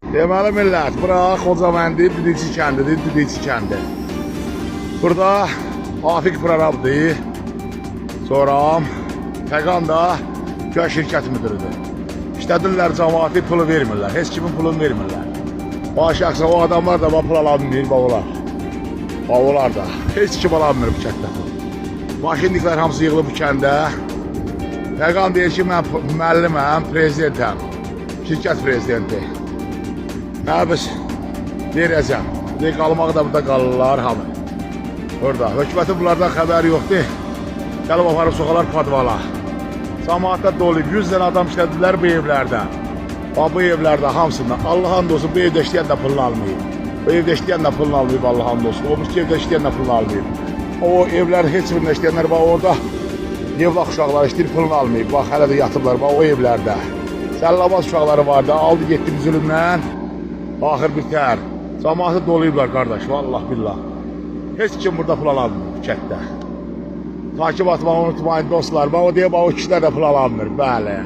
Deməli millət, bura Xocaməndi Düdüçü kəndidir, Düdüçü kəndi. Burada Afiq prorabdır. Sonra Fəqan da göy şirkət müdürüdür. İşlədirlər cəmaati pulu vermirlər, heç kimin pulunu vermirlər. Baş şəxsən o adamlar da pul alamır, onlar da. Heç kim alamır bu kənddə pul. Maşinliklər hamısı yığılıb bu kəndə. Fəqan deyir ki, mən müəlliməm, prezidentəm, şirkət prezidenti. Nə biz verəcəm, qalmaq da burada qalırlar hamı. Orada, hökumətin bunlardan xəbəri yoxdur. Gəlib aparıb soxalar padvala. Cəmaatda dolub, 100 dənə adam işlədilər bu evlərdə. Bu evlərdə hamısından, Allah'ın olsun, bu evdə işləyən də pulunu almayıb. Bu evdə işləyən də pulunu almayıb, Allah'ın olsun. O bir evdə işləyən də pulunu almayıb. O evlərin heç birində işləyənlər var, orada yevlaq uşaqlar işləyir, pulunu almayıb. Bax, hələ də yatıblar, o evlərdə. Səllamaz uşaqları vardı, aldı, getdi bir zülümdən. Axır bitər. Cəmaatı doluyublar qardaş, vallah billah. Heç kim burada pul alamır bu kətdə. Takip atmağı unutmayın dostlar. O deyib, o kişilər də pul alamır, bəli.